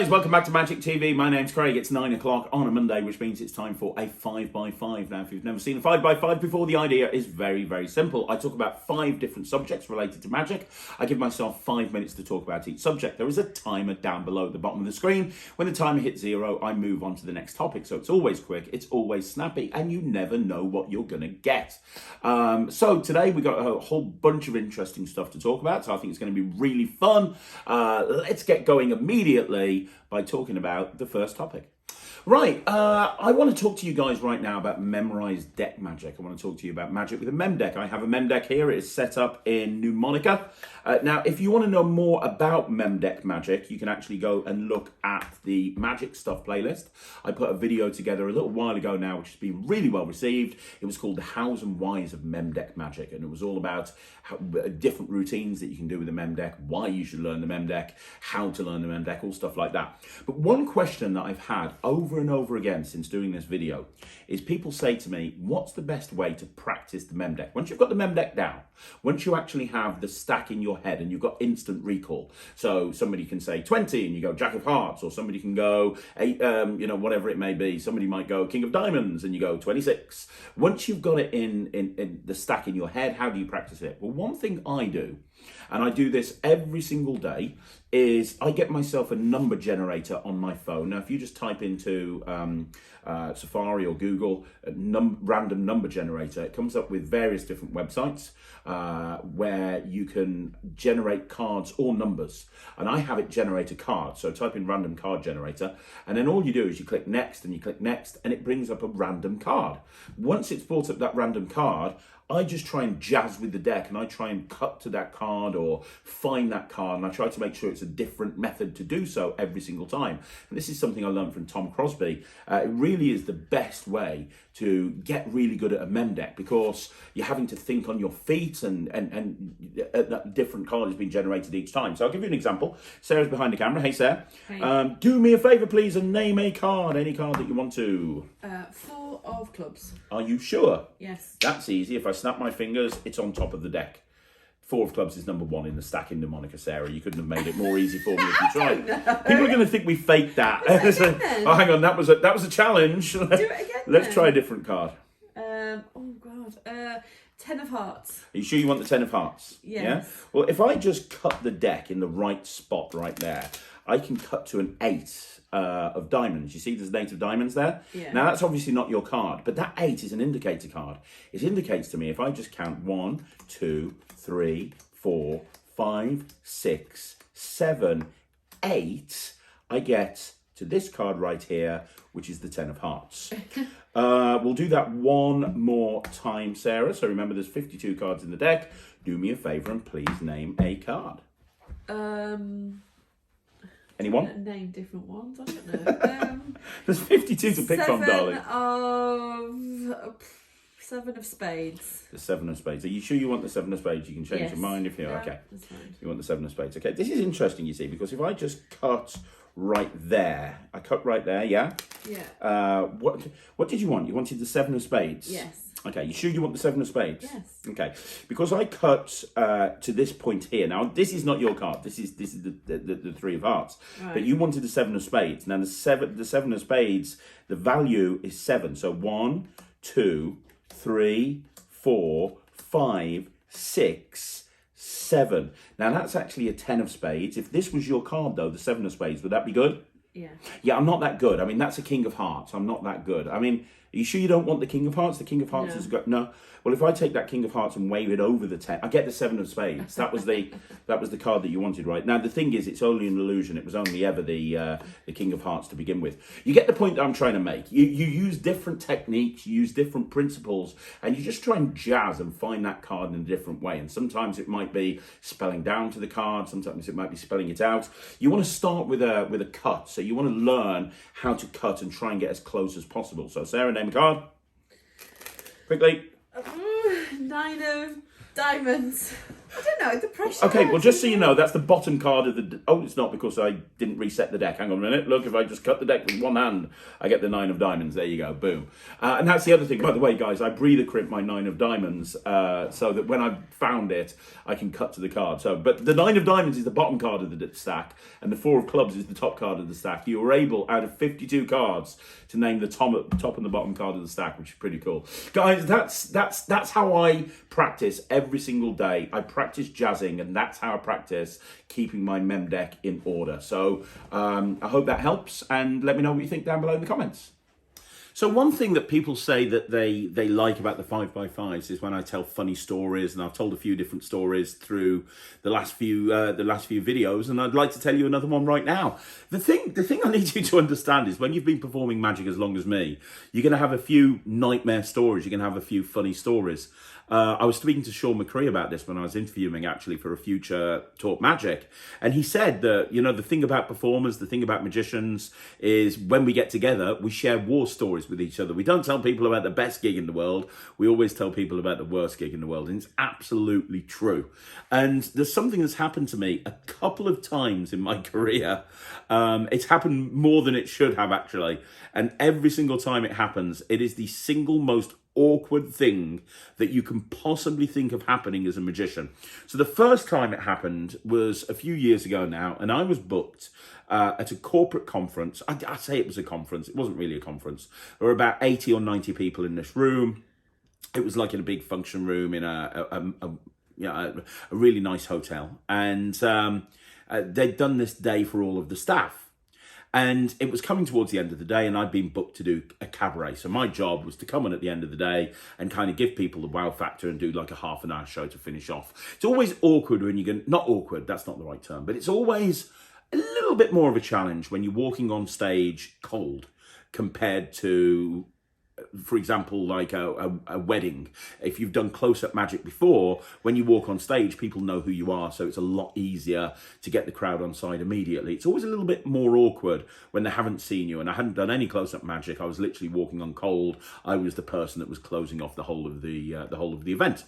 guys, welcome back to Magic TV. My name's Craig. It's 9 o'clock on a Monday, which means it's time for a 5x5. Now, if you've never seen a 5x5 before, the idea is very, very simple. I talk about 5 different subjects related to magic. I give myself 5 minutes to talk about each subject. There is a timer down below at the bottom of the screen. When the timer hits 0, I move on to the next topic. So it's always quick, it's always snappy, and you never know what you're going to get. So today we got a whole bunch of interesting stuff to talk about. So I think it's going to be really fun. Let's get going immediately by talking about the first topic. Right, I want to talk to you guys right now about memorized deck magic. I want to talk to you about magic with a mem deck. I have a mem deck here. It is set up in Mnemonica. Now, if you want to know more about mem deck magic, you can actually go and look at the magic stuff playlist. I put a video together a little while ago now, which has been really well received. It was called The Hows and Whys of Mem Deck Magic, and it was all about different routines that you can do with the mem deck, why you should learn the mem deck, how to learn the mem deck, all stuff like that. But one question that I've had over and over again since doing this video is people say to me, what's the best way to practice the mem deck? Once you've got the mem deck down, once you actually have the stack in your head and you've got instant recall, so somebody can say 20 and you go Jack of Hearts, or somebody can go 8, whatever it may be. Somebody might go King of Diamonds and you go 26. Once you've got it in the stack in your head, how do you practice it? Well, one thing I do, and I do this every single day, is I get myself a number generator on my phone. Now, if you just type into Safari or Google random number generator, it comes up with various different websites where you can generate cards or numbers. And I have it generate a card. So type in random card generator, and then all you do is you click next and you click next, and it brings up a random card. Once it's brought up that random card, I just try and jazz with the deck, and I try and cut to that card or find that card, and I try to make sure it's a different method to do so every single time. And this is something I learned from Tom Crosby. It really is the best way to get really good at a mem deck, because you're having to think on your feet, and a different card is being generated each time. So I'll give you an example. Sarah's behind the camera. Hey, Sarah. Hey. Do me a favour, please, and name a card, any card that you want to. 4 of clubs. Are you sure? Yes. That's easy. If I snap my fingers, it's on top of the deck. 4 of clubs is number 1 in the stack in Mnemonica, Sarah. You couldn't have made it more easy for me if you tried. People are going to think we faked that. Oh, hang on, that was a challenge. Do it again. Let's try a different card. 10 of hearts. Are you sure you want the 10 of hearts? Yes. Yeah. Well, if I just cut the deck in the right spot right there, I can cut to an 8 of diamonds. You see there's an 8 of diamonds there? Yeah. Now, that's obviously not your card, but that 8 is an indicator card. It indicates to me, if I just count 1, 2, 3, 4, 5, 6, 7, 8, I get to this card right here, which is the 10 of hearts. We'll do that one more time, Sarah. So remember, there's 52 cards in the deck. Do me a favour and please name a card. Anyone? Name different ones. I don't know. There's 52 to pick from, darling. 7 of spades. The 7 of spades. Are you sure you want the 7 of spades? You can change your mind if you're okay. That's fine. You want the 7 of spades. Okay, this is interesting, you see, because if I just cut right there, I cut right there, yeah? Yeah. What did you want? You wanted the 7 of spades? Yes. Okay, you sure you want the 7 of spades? Yes. Okay, because I cut to this point here. Now, this is not your card. This is the 3 of hearts. Right. But you wanted the 7 of spades. Now, the seven of spades, the value is 7. So 1, 2, 3, 4, 5, 6, 7. Now, that's actually a 10 of spades. If this was your card, though, the 7 of spades, would that be good? Yeah. Yeah, I'm not that good. I mean, that's a King of Hearts. I'm not that good. I mean, are you sure you don't want the King of Hearts? The King of Hearts has got no. Well, if I take that King of Hearts and wave it over the 10, I get the 7 of spades. That was the card that you wanted, right? Now, the thing is, it's only an illusion. It was only ever the King of Hearts to begin with. You get the point that I'm trying to make. You use different techniques, you use different principles, and you just try and jazz and find that card in a different way. And sometimes it might be spelling down to the card. Sometimes it might be spelling it out. You want to start with a cut. So you want to learn how to cut and try and get as close as possible. So, Sarah, name a card. Quickly. 9 of diamonds. I don't know, the pressure. Okay, well, just so you know, that's the bottom card of the... Oh, it's not, because I didn't reset the deck. Hang on a minute. Look, if I just cut the deck with one hand, I get the 9 of diamonds. There you go. Boom. And that's the other thing, by the way, guys. I breather crimp my 9 of diamonds so that when I've found it, I can cut to the card. But the 9 of diamonds is the bottom card of the stack, and the 4 of clubs is the top card of the stack. You were able, out of 52 cards, to name the top and the bottom card of the stack, which is pretty cool. Guys, that's how I practice every single day. I practice jazzing, and that's how I practice keeping my mem deck in order. So I hope that helps, and let me know what you think down below in the comments. So one thing that people say that they like about the 5x5s is when I tell funny stories, and I've told a few different stories through the last few videos, and I'd like to tell you another one right now. The thing I need you to understand is when you've been performing magic as long as me, you're going to have a few nightmare stories, you're going to have a few funny stories. I was speaking to Shaun McCree about this when I was interviewing actually for a future Talk Magic. And he said that, you know, the thing about performers, the thing about magicians is when we get together, we share war stories with each other. We don't tell people about the best gig in the world. We always tell people about the worst gig in the world. And it's absolutely true. And there's something that's happened to me a couple of times in my career. It's happened more than it should have, actually. And every single time it happens, it is the single most awkward thing that you can possibly think of happening as a magician. So the first time it happened was a few years ago now, and I was booked at a corporate conference. I say it was a conference. It wasn't really a conference. There were about 80 or 90 people in this room. It was like in a big function room in a really nice hotel. And they'd done this day for all of the staff. And it was coming towards the end of the day, and I'd been booked to do a cabaret. So my job was to come on at the end of the day and kind of give people the wow factor and do like a half an hour show to finish off. It's always awkward when you're not awkward, that's not the right term, but it's always a little bit more of a challenge when you're walking on stage cold compared to, for example, like a wedding. If you've done close-up magic before, when you walk on stage, people know who you are, so it's a lot easier to get the crowd on side immediately. It's always a little bit more awkward when they haven't seen you, and I hadn't done any close-up magic. I was literally walking on cold. I was the person that was closing off the whole of the event.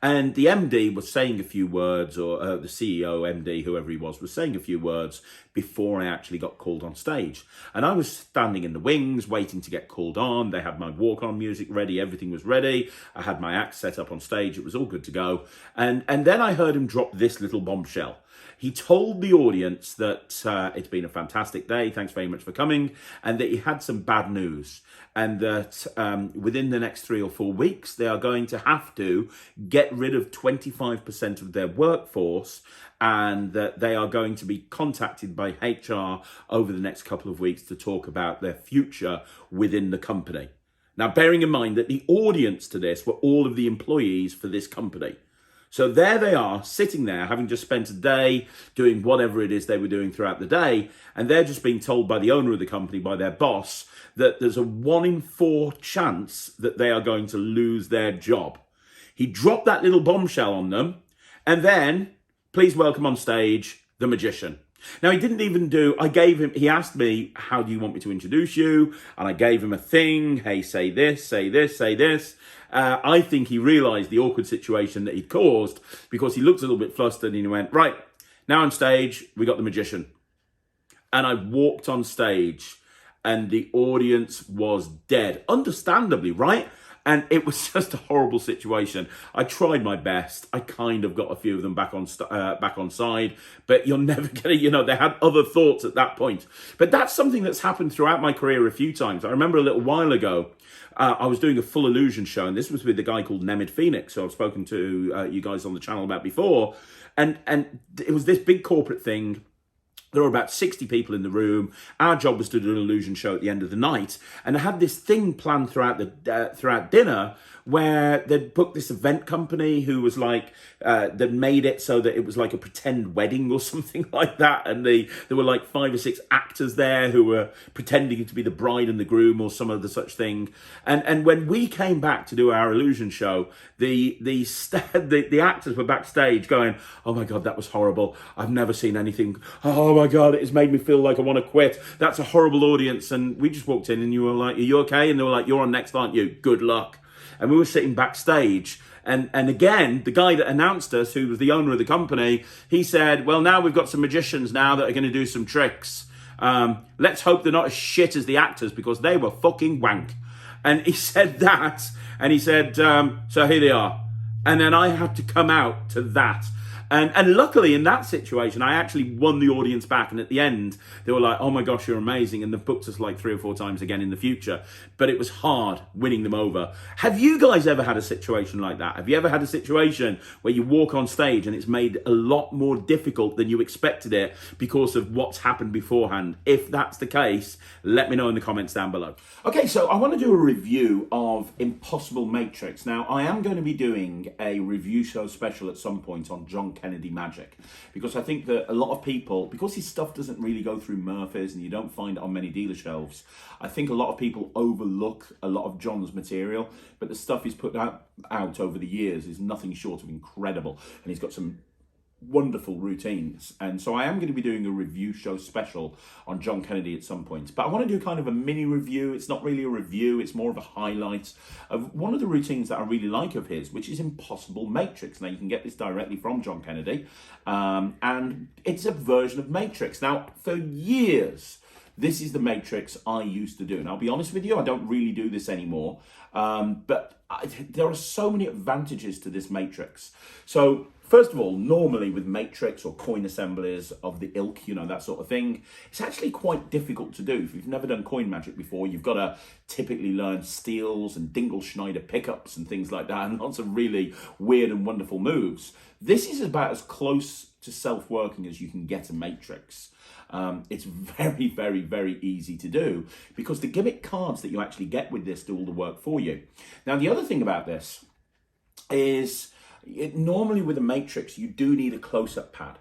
And the MD was saying a few words, or the CEO, MD, whoever he was saying a few words before I actually got called on stage. And I was standing in the wings, waiting to get called on. They had my walk-on music ready. Everything was ready. I had my act set up on stage. It was all good to go. And then I heard him drop this little bombshell. He told the audience that it's been a fantastic day, thanks very much for coming, and that he had some bad news, and that within the next 3 or 4 weeks, they are going to have to get rid of 25% of their workforce, and that they are going to be contacted by HR over the next couple of weeks to talk about their future within the company. Now, bearing in mind that the audience to this were all of the employees for this company. So there they are, sitting there, having just spent a day doing whatever it is they were doing throughout the day, and they're just being told by the owner of the company, by their boss, that there's a 1 in 4 chance that they are going to lose their job. He dropped that little bombshell on them, and then, please welcome on stage, the magician. Now, he didn't even he asked me, how do you want me to introduce you? And I gave him a thing. Hey, say this, say this, say this. I think he realised the awkward situation that he'd caused, because he looked a little bit flustered and he went, right, now on stage, we got the magician. And I walked on stage and the audience was dead. Understandably, right? And it was just a horrible situation. I tried my best. I kind of got a few of them back on side, but you're never gonna, they had other thoughts at that point. But that's something that's happened throughout my career a few times. I remember a little while ago, I was doing a full illusion show, and this was with a guy called Nemid Phoenix, who I've spoken to you guys on the channel about before. And it was this big corporate thing. There were about 60 people in the room. Our job was to do an illusion show at the end of the night. And I had this thing planned throughout dinner, where they'd booked this event company who was like, they'd made it so that it was like a pretend wedding or something like that. And there were like 5 or 6 actors there who were pretending to be the bride and the groom or some other such thing. And when we came back to do our illusion show, the actors were backstage going, oh my God, that was horrible. I've never seen anything. Oh my God, it has made me feel like I want to quit. That's a horrible audience. And we just walked in and you were like, are you okay? And they were like, you're on next, aren't you? Good luck. And we were sitting backstage, And again, the guy that announced us, who was the owner of the company, he said, well, now we've got some magicians now that are going to do some tricks. Let's hope they're not as shit as the actors, because they were fucking wank. And he said that, and he said, so here they are. And then I had to come out to that. And luckily in that situation, I actually won the audience back. And at the end, they were like, oh my gosh, you're amazing. And they've booked us like 3 or 4 times again in the future. But it was hard winning them over. Have you guys ever had a situation like that? Have you ever had a situation where you walk on stage and it's made a lot more difficult than you expected it because of what's happened beforehand? If that's the case, let me know in the comments down below. Okay, so I want to do a review of Impossible Matrix. Now, I am going to be doing a review show special at some point on John Kennedy magic, because I think that a lot of people, because his stuff doesn't really go through Murphy's and you don't find it on many dealer shelves, I think a lot of people overlook a lot of John's material, but the stuff he's put out over the years is nothing short of incredible, and he's got some wonderful routines. And so I am going to be doing a review show special on John Kennedy at some point, but I want to do kind of a mini review. It's not really a review, it's more of a highlight of one of the routines that I really like of his, which is Impossible Matrix. Now, you can get this directly from John Kennedy, and it's a version of Matrix. Now, for years, this is the Matrix I used to do, and I'll be honest with you, I don't really do this anymore, but there are so many advantages to this Matrix. So first of all, normally with Matrix or coin assemblies of the ilk, you know, that sort of thing, it's actually quite difficult to do. If you've never done coin magic before, you've got to typically learn steals and Dingle Schneider pickups and things like that, and lots of really weird and wonderful moves. This is about as close to self-working as you can get a Matrix. It's very, very, very easy to do because the gimmick cards that you actually get with this do all the work for you. Now, the other thing about this is normally with a Matrix, you do need a close-up pad.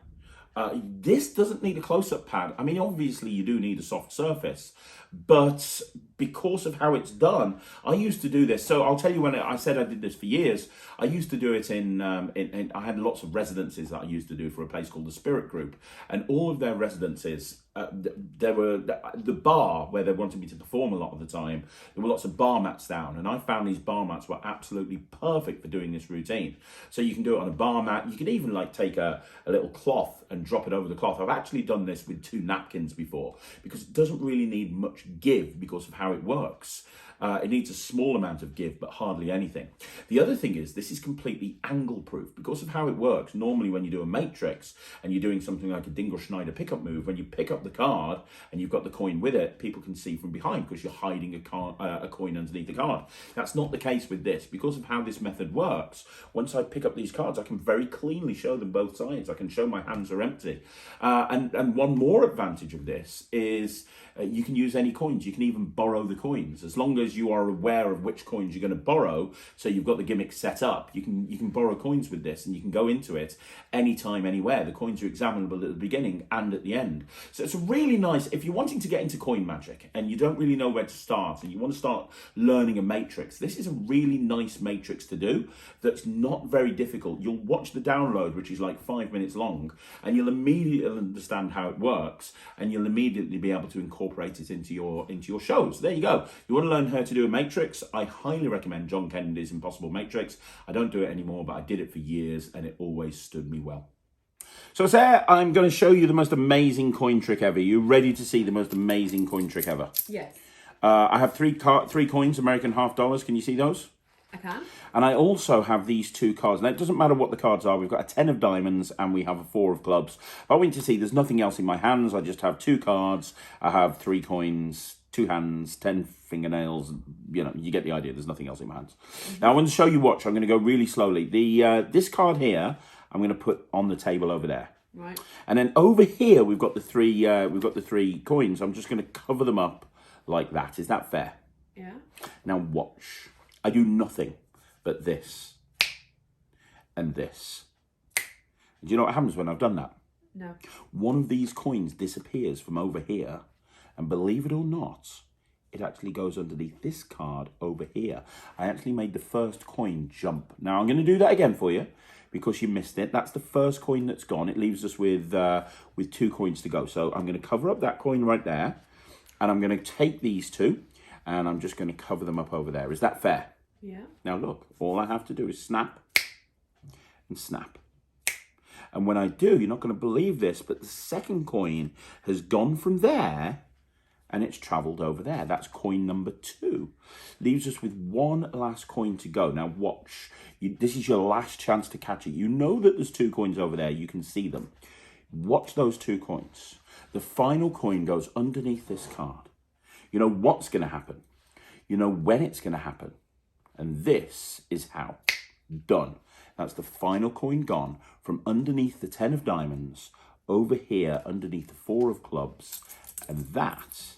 This doesn't need a close-up pad. I mean, obviously you do need a soft surface, but because of how it's done, I used to do this. So I'll tell you, when I said I did this for years, I used to do it in I had lots of residencies that I used to do for a place called the Spirit Group, and all of their residencies, there were the bar where they wanted me to perform a lot of the time. There were lots of bar mats down, and I found these bar mats were absolutely perfect for doing this routine. So you can do it on a bar mat. You can even like take a little cloth and drop it over the cloth. I've actually done this with 2 napkins before because it doesn't really need much give because of how it works. It needs a small amount of give, but hardly anything. The other thing is this is completely angle proof because of how it works. Normally when you do a Matrix and you're doing something like a Dingle Schneider pickup move, when you pick up the card and you've got the coin with it, people can see from behind because you're hiding a coin underneath the card. That's not the case with this. Because of how this method works, once I pick up these cards, I can very cleanly show them both sides. I can show my hands are empty. And one more advantage of this is you can use any coins. You can even borrow the coins. As long as you are aware of which coins you're going to borrow, so you've got the gimmick set up, you can borrow coins with this and you can go into it anytime, anywhere. The coins are examinable at the beginning and at the end. So it's really nice if you're wanting to get into coin magic and you don't really know where to start and you want to start learning a Matrix. This is a really nice Matrix to do that's not very difficult. You'll watch the download, which is like 5 minutes long, and you'll immediately understand how it works, and you'll immediately be able to incorporate it into your shows. There you go. You want to learn how to do a Matrix? I highly recommend John Kennedy's Impossible Matrix. I don't do it anymore, but I did it for years and it always stood me well. So Sarah, I'm going to show you the most amazing coin trick ever. You ready to see the most amazing coin trick ever? Yes. I have three coins, American half dollars. Can you see those? I can. And I also have these 2 cards. Now, it doesn't matter what the cards are. We've got a 10 of diamonds and we have a 4 of clubs. I want you to see there's nothing else in my hands. I just have 2 cards. I have 3 coins, 2 hands, 10 fingernails. You know, you get the idea. There's nothing else in my hands. Now, I want to show you watch. I'm going to go really slowly. This card here, I'm going to put on the table over there. Right. And then over here, we've got the 3 coins. I'm just going to cover them up like that. Is that fair? Yeah. Now watch. I do nothing but this and this. Do you know what happens when I've done that? No. One of these coins disappears from over here, and believe it or not, it actually goes underneath this card over here. I actually made the first coin jump. Now I'm going to do that again for you because you missed it. That's the first coin that's gone. It leaves us with 2 coins to go. So I'm going to cover up that coin right there, and I'm going to take these 2, and I'm just going to cover them up over there. Is that fair? Yeah. Now look, all I have to do is snap, and snap. And when I do, you're not going to believe this, but the second coin has gone from there and it's travelled over there. That's coin number 2. Leaves us with one last coin to go. Now watch. This is your last chance to catch it. You know that there's 2 coins over there. You can see them. Watch those 2 coins. The final coin goes underneath this card. You know what's going to happen. You know when it's going to happen. And this is how. Done. That's the final coin gone from underneath the 10 of diamonds over here underneath the 4 of clubs. And that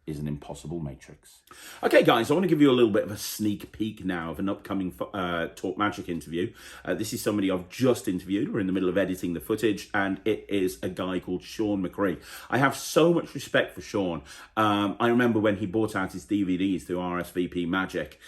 is an impossible matrix. Okay, guys, I want to give you a little bit of a sneak peek now of an upcoming Talk Magic interview. This is somebody I've just interviewed. We're in the middle of editing the footage, and it is a guy called Shaun McCree. I have so much respect for Shaun. I remember when he bought out his DVDs through RSVP Magic.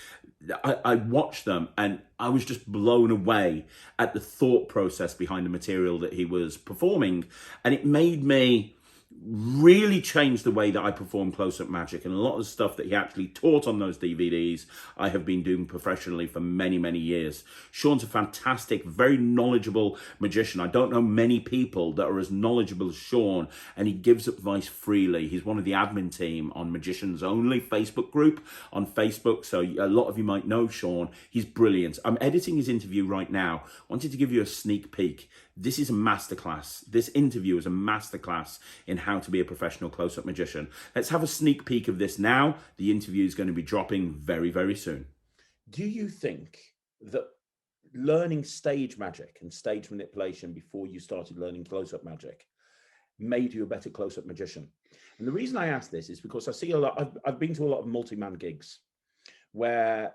I watched them and I was just blown away at the thought process behind the material that he was performing, and it made me really changed the way that I perform close-up magic, and a lot of the stuff that he actually taught on those DVDs I have been doing professionally for many, many years. Shaun's a fantastic, very knowledgeable magician. I don't know many people that are as knowledgeable as Shaun, and he gives advice freely. He's one of the admin team on Magicians Only Facebook group on Facebook, so a lot of you might know Shaun. He's brilliant. I'm editing his interview right now. I wanted to give you a sneak peek. This is a masterclass. This interview is a masterclass in how to be a professional close-up magician. Let's have a sneak peek of this now. The interview is going to be dropping very, very soon. Do you think that learning stage magic and stage manipulation before you started learning close-up magic made you a better close-up magician? And the reason I ask this is because I see a lot, I've been to a lot of multi-man gigs where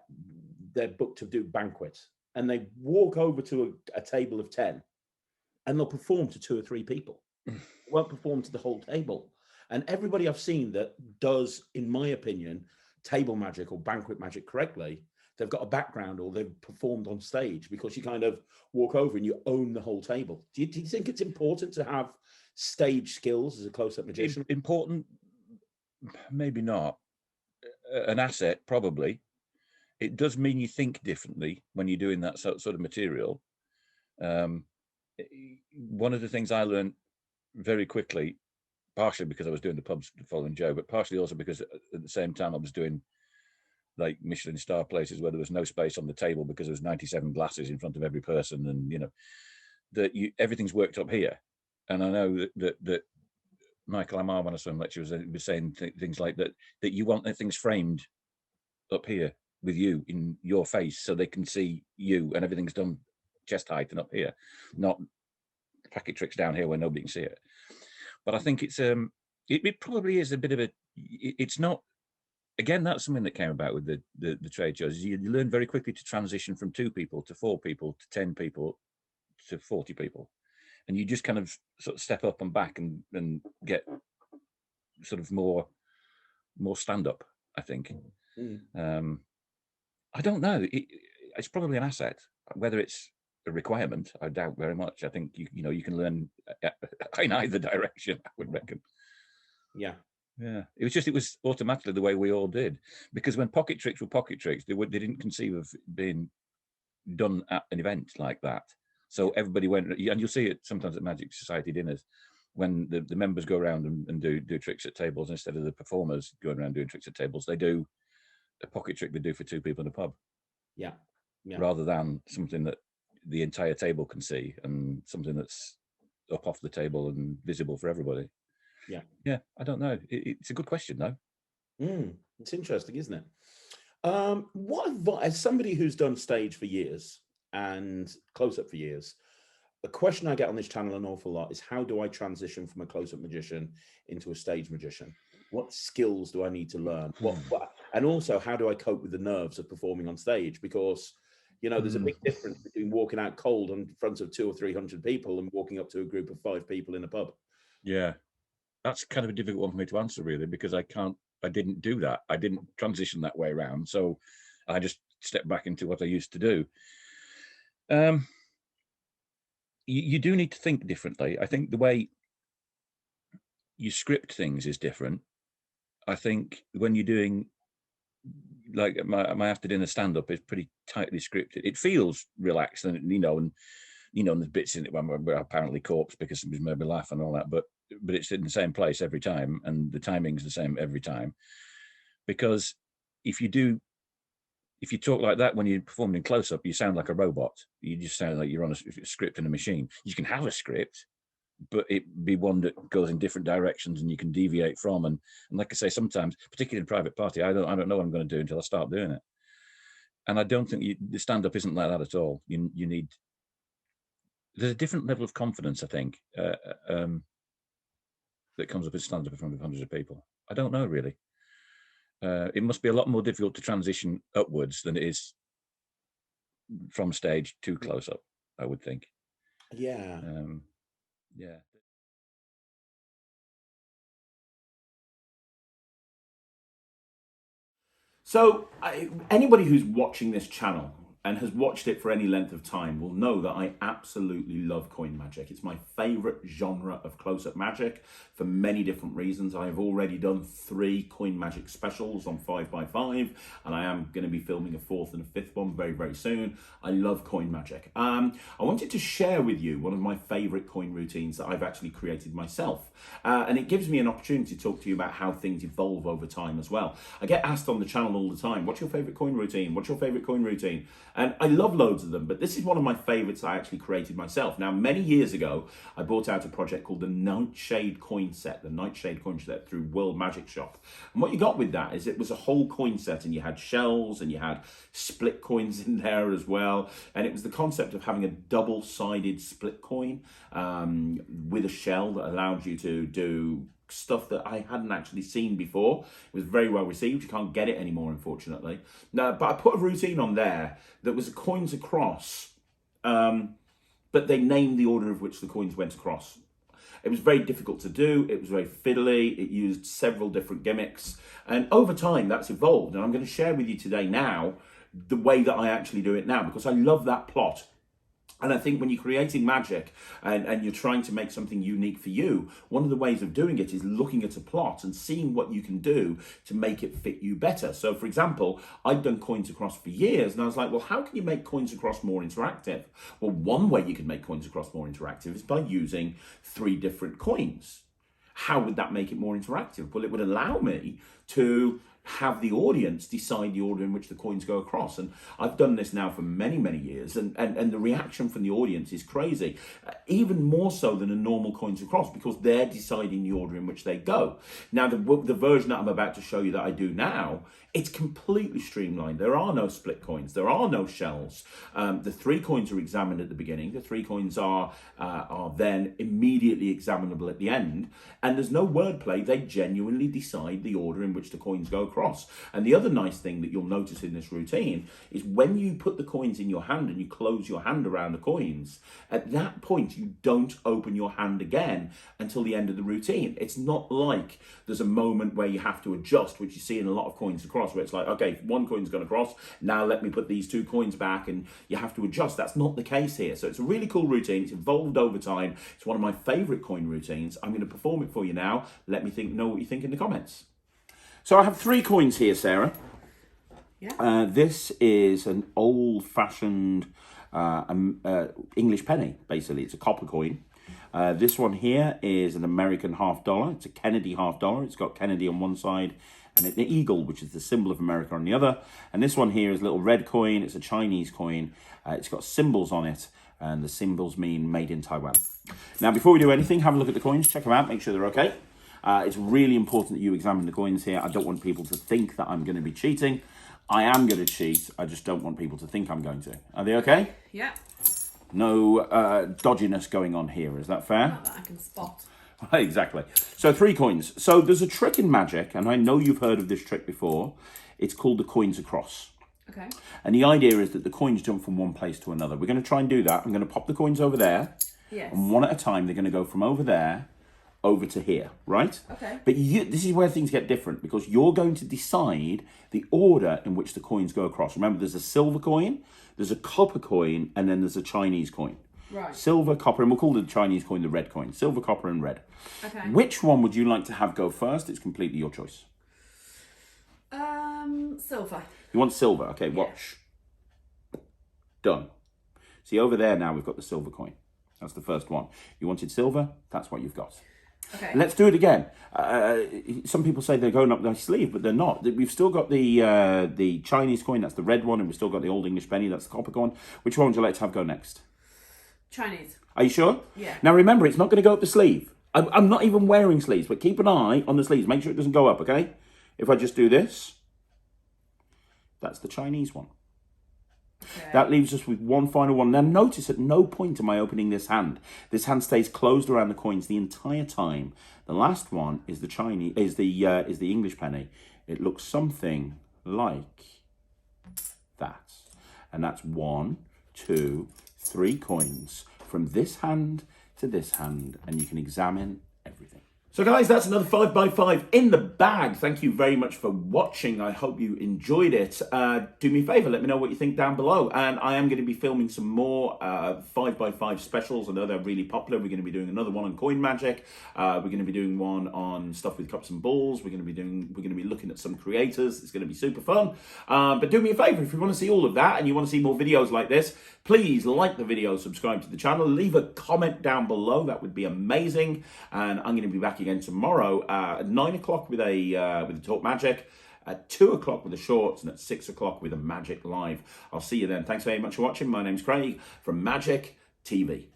they're booked to do banquets and they walk over to a table of 10 and they'll perform to 2 or 3 people. Won't perform to the whole table. And everybody I've seen that does, in my opinion, table magic or banquet magic correctly, they've got a background or they've performed on stage, because you kind of walk over and you own the whole table. Do you think it's important to have stage skills as a close-up magician? Important, maybe not. An asset, probably. It does mean you think differently when you're doing that sort of material. One of the things I learned very quickly, partially because I was doing the pubs following Joe, but partially also because at the same time I was doing like Michelin star places where there was no space on the table because there was 97 glasses in front of every person, and you know that everything's worked up here. And I know that Michael Amar, when I saw him lecture, was saying things like that you want things framed up here with you in your face so they can see you, and everything's done chest height and up here, not packet tricks down here where nobody can see it. But I think it's it probably is a bit of a, it's not, again, that's something that came about with the trade shows. You learn very quickly to transition from 2 people to 4 people to 10 people to 40 people, and you just kind of sort of step up and back and get sort of more stand up, I think. I don't know, it's probably an asset. Whether it's a requirement, I doubt very much. I think you know you can learn in either direction, I would reckon. Yeah. It was automatically the way we all did, because when pocket tricks were pocket tricks, they didn't conceive of being done at an event like that. So everybody went, and you'll see it sometimes at Magic Society dinners when the members go around and do tricks at tables instead of the performers going around doing tricks at tables. They do a pocket trick they do for 2 people in a pub. Yeah. Rather than something that the entire table can see and something that's up off the table and visible for everybody. Yeah, I don't know. It's a good question, though. It's interesting, isn't it? What advice, as somebody who's done stage for years and close-up for years, a question I get on this channel an awful lot is, how do I transition from a close-up magician into a stage magician? What skills do I need to learn? And also, how do I cope with the nerves of performing on stage? Because, you know, there's a big difference between walking out cold in front of 200 or 300 people and walking up to a group of 5 people in a pub. Yeah, that's kind of a difficult one for me to answer, really, because I didn't do that. I didn't transition that way around. So I just stepped back into what I used to do. You do need to think differently. I think the way you script things is different. I think when you're doing, like my after dinner stand-up is pretty tightly scripted. It feels relaxed and, you know, and you know, and there's bits in it when we're apparently corpse because somebody's made me laugh and all that, but it's in the same place every time, and the timing's the same every time. Because if you talk like that when you're performing in close-up, you sound like a robot. You just sound like you're on a script in a machine. You can have a script, but it be one that goes in different directions and you can deviate from. And like I say, sometimes, particularly in private party, I don't know what I'm going to do until I start doing it. And I don't think the stand-up isn't like that at all. You need, there's a different level of confidence, I think, that comes up with stand-up in front of hundreds of people. I don't know, really. It must be a lot more difficult to transition upwards than it is from stage to close-up, I would think. Yeah. Yeah. So anybody who's watching this channel and has watched it for any length of time will know that I absolutely love coin magic. It's my favorite genre of close-up magic for many different reasons. I have already done 3 coin magic specials on 5x5, and I am going to be filming a 4th and a 5th one very, very soon. I love coin magic. I wanted to share with you one of my favorite coin routines that I've actually created myself. And it gives me an opportunity to talk to you about how things evolve over time as well. I get asked on the channel all the time, what's your favorite coin routine? What's your favorite coin routine? And I love loads of them, but this is one of my favorites I actually created myself. Now, many years ago, I brought out a project called the Nightshade coin set, through World Magic Shop. And what you got with that is it was a whole coin set, and you had shells and you had split coins in there as well. And it was the concept of having a double-sided split coin with a shell that allowed you to do stuff that I hadn't actually seen before. It was very well received. You can't get it anymore, unfortunately. No, but I put a routine on there that was coins across, but they named the order of which the coins went across. It was very difficult to do. It was very fiddly. It used several different gimmicks. And over time, that's evolved. And I'm going to share with you today now the way that I actually do it now, because I love that plot. And I think when you're creating magic and you're trying to make something unique for you, one of the ways of doing it is looking at a plot and seeing what you can do to make it fit you better. So, for example, I've done coins across for years, and I was like, well, how can you make coins across more interactive? Well, one way you can make coins across more interactive is by using 3 different coins. How would that make it more interactive? Well, it would allow me to have the audience decide the order in which the coins go across. And I've done this now for many, many years, and the reaction from the audience is crazy, even more so than a normal coins across, because they're deciding the order in which they go. Now, the version that I'm about to show you that I do now, it's completely streamlined. There are no split coins. There are no shells. The 3 coins are examined at the beginning. The 3 coins are then immediately examinable at the end. And there's no wordplay. They genuinely decide the order in which the coins go across. And the other nice thing that you'll notice in this routine is when you put the coins in your hand and you close your hand around the coins, at that point, you don't open your hand again until the end of the routine. It's not like there's a moment where you have to adjust, which you see in a lot of coins across, where it's like, okay, 1 coin's gone across, now let me put these 2 coins back, and you have to adjust. That's not the case here. So it's a really cool routine. It's evolved over time. It's one of my favorite coin routines. I'm going to perform it for you now. Let me know what you think in the comments. So I have 3 coins here, Sarah. Yeah. This is an old-fashioned English penny, basically. It's a copper coin. This one here is an American $50. It's a Kennedy $50. It's got Kennedy on one side and an eagle, which is the symbol of America, on the other. And this one here is a little red coin. It's a Chinese coin. It's got symbols on it, and the symbols mean made in Taiwan. Now, before we do anything, have a look at the coins. Check them out. Make sure they're okay. It's really important that you examine the coins here. I don't want people to think that I'm going to be cheating. I am going to cheat. I just don't want people to think I'm going to. Are they okay? Yeah. No dodginess going on here. Is that fair? Not that I can spot. Exactly. So 3 coins. So there's a trick in magic, and I know you've heard of this trick before. It's called the coins across. Okay. And the idea is that the coins jump from one place to another. We're going to try and do that. I'm going to pop the coins over there. Yes. And one at a time, they're going to go from over there over to here, right? Okay. But this is where things get different, because you're going to decide the order in which the coins go across. Remember, there's a silver coin, there's a copper coin, and then there's a Chinese coin. Right. Silver, copper, and we'll call the Chinese coin the red coin. Silver, copper, and red. Okay. Which one would you like to have go first? It's completely your choice. Silver. You want silver? Okay, watch. Done. See, over there now we've got the silver coin. That's the first one. You wanted silver? That's what you've got. Okay. Let's do it again. Some people say they're going up their sleeve, but they're not. We've still got the Chinese coin, that's the red one, and we've still got the Old English penny, that's the copper coin. Which one would you like to have go next? Chinese. Are you sure? Yeah. Now remember, it's not going to go up the sleeve. I'm not even wearing sleeves, but keep an eye on the sleeves. Make sure it doesn't go up, okay? If I just do this, that's the Chinese one. Okay. That leaves us with one final one. Now notice at no point am I opening this hand. This hand stays closed around the coins the entire time. The last one is the Chinese, is the English penny. It looks something like that. And that's 1, 2, 3 coins from this hand to this hand, and you can examine everything. So guys, that's another 5x5 in the bag. Thank you very much for watching. I hope you enjoyed it. Do me a favour, let me know what you think down below. And I am going to be filming some more 5x5 specials. I know they're really popular. We're going to be doing another one on coin magic. We're going to be doing one on stuff with cups and balls. We're going to be looking at some creators. It's going to be super fun. But do me a favour, if you want to see all of that and you want to see more videos like this, please like the video, subscribe to the channel, leave a comment down below. That would be amazing. And I'm going to be back again tomorrow at 9 o'clock with a Talk Magic, at 2 o'clock with the shorts, and at 6 o'clock with a Magic Live. I'll see you then. Thanks very much for watching. My name's Craig from Magic TV.